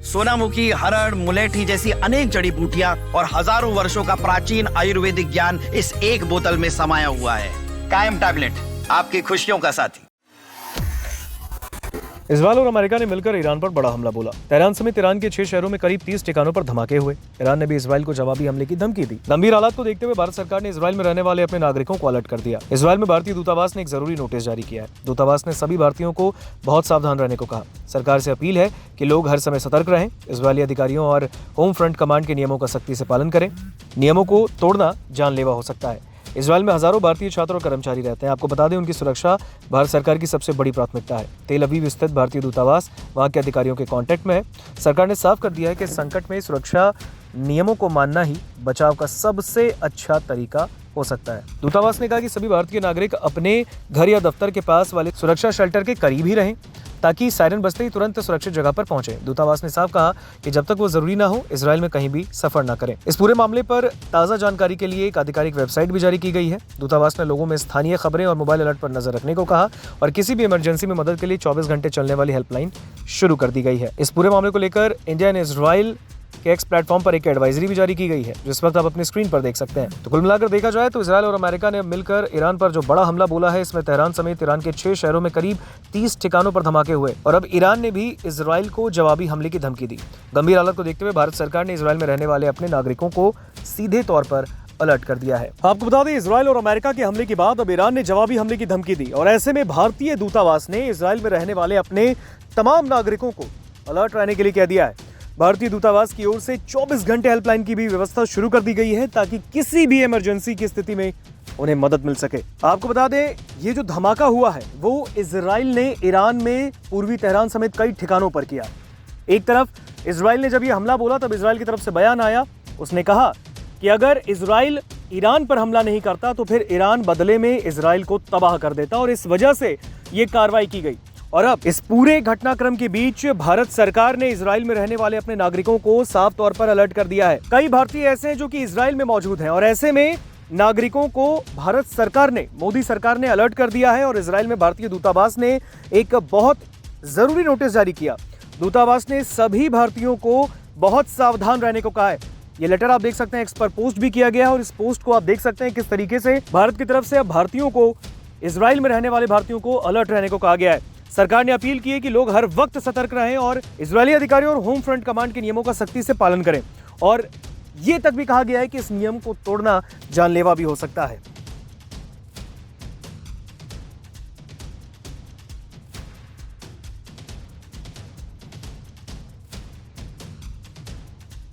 सोनामुखी, हरड़, मुलेठी जैसी अनेक जड़ी बूटियां और हजारों वर्षों का प्राचीन आयुर्वेदिक ज्ञान इस एक बोतल में समाया हुआ है। कायम टैबलेट, आपकी खुशियों का साथी। इजराइल और अमेरिका ने मिलकर ईरान पर बड़ा हमला बोला। तेहरान समेत ईरान के 6 शहरों में करीब 30 ठिकानों पर धमाके हुए। ईरान ने भी इजराइल को जवाबी हमले की धमकी दी। गंभीर हालात को देखते हुए भारत सरकार ने इजराइल में रहने वाले अपने नागरिकों को अलर्ट कर दिया। इजराइल में भारतीय दूतावास ने एक जरूरी नोटिस जारी किया है। दूतावास ने सभी भारतीयों को बहुत सावधान रहने को कहा। सरकार से अपील है कि लोग हर समय सतर्क रहें, इजरायली अधिकारियों और होम फ्रंट कमांड के नियमों का सख्ती से पालन करें। नियमों को तोड़ना जानलेवा हो सकता है। इजराइल में हजारों भारतीय छात्र और कर्मचारी रहते हैं। आपको बता दें, उनकी सुरक्षा भारत सरकार की सबसे बड़ी प्राथमिकता है। तेल अवीव स्थित भारतीय दूतावास वहां के अधिकारियों के कांटेक्ट में है। सरकार ने साफ कर दिया है कि संकट में सुरक्षा नियमों को मानना ही बचाव का सबसे अच्छा तरीका हो सकता है। दूतावास ने कहा कि सभी भारतीय नागरिक अपने घर या दफ्तर के पास वाले सुरक्षा शेल्टर के करीब ही रहें ताकि सायरन बजते ही तुरंत सुरक्षित जगह पर पहुंचे। दूतावास ने साफ कहा कि जब तक वो जरूरी ना हो, इजराइल में कहीं भी सफर ना करें। इस पूरे मामले पर ताज़ा जानकारी के लिए एक आधिकारिक वेबसाइट भी जारी की गई है। दूतावास ने लोगों में स्थानीय खबरें और मोबाइल अलर्ट पर नजर रखने को कहा और किसी भी इमरजेंसी में मदद के लिए 24 घंटे चलने वाली हेल्पलाइन शुरू कर दी गई है। इस पूरे मामले को लेकर इंडिया ने इजराइल के एक्स प्लेटफॉर्म पर एक एडवाइजरी भी जारी की गई है, जिस वक्त आप अपनी स्क्रीन पर देख सकते हैं। तो कुल मिलाकर देखा जाए तो इजराइल और अमेरिका ने मिलकर ईरान पर जो बड़ा हमला बोला है, इसमें तेहरान समेत ईरान के 6 शहरों में करीब 30 ठिकानों पर धमाके हुए और अब ईरान ने भी इजराइल को जवाबी हमले की धमकी दी। गंभीर हालत को देखते हुए भारत सरकार ने इजराइल में रहने वाले अपने नागरिकों को सीधे तौर पर अलर्ट कर दिया है। आपको बता दें, इजराइल और अमेरिका के हमले के बाद अब ईरान ने जवाबी हमले की धमकी दी और ऐसे में भारतीय दूतावास ने इजराइल में रहने वाले अपने तमाम नागरिकों को अलर्ट रहने के लिए कह दिया है। भारतीय दूतावास की ओर से 24 घंटे हेल्पलाइन की भी व्यवस्था शुरू कर दी गई है ताकि किसी भी इमरजेंसी की स्थिति में उन्हें मदद मिल सके। आपको बता दें, ये जो धमाका हुआ है वो इजराइल ने ईरान में पूर्वी तेहरान समेत कई ठिकानों पर किया। एक तरफ इजराइल ने जब ये हमला बोला तब इजराइल की तरफ से बयान आया, उसने कहा कि अगर इजराइल ईरान पर हमला नहीं करता तो फिर ईरान बदले में इजराइल को तबाह कर देता और इस वजह से ये कार्रवाई की गई। और अब इस पूरे घटनाक्रम के बीच भारत सरकार ने इजराइल में रहने वाले अपने नागरिकों को साफ तौर पर अलर्ट कर दिया है। कई भारतीय ऐसे हैं जो कि इजराइल में मौजूद हैं और ऐसे में नागरिकों को भारत सरकार ने, मोदी सरकार ने अलर्ट कर दिया है और इजराइल में भारतीय दूतावास ने एक बहुत जरूरी नोटिस जारी किया। दूतावास ने सभी भारतीयों को बहुत सावधान रहने को कहा है। ये लेटर आप देख सकते हैं, एक्स पर पोस्ट भी किया गया है और इस पोस्ट को आप देख सकते हैं किस तरीके से भारत की तरफ से अब भारतीयों को, इजराइल में रहने वाले भारतीयों को अलर्ट रहने को कहा गया है। सरकार ने अपील की है कि लोग हर वक्त सतर्क रहें और इजरायली अधिकारियों और होम फ्रंट कमांड के नियमों का सख्ती से पालन करें और ये तक भी कहा गया है कि इस नियम को तोड़ना जानलेवा भी हो सकता है।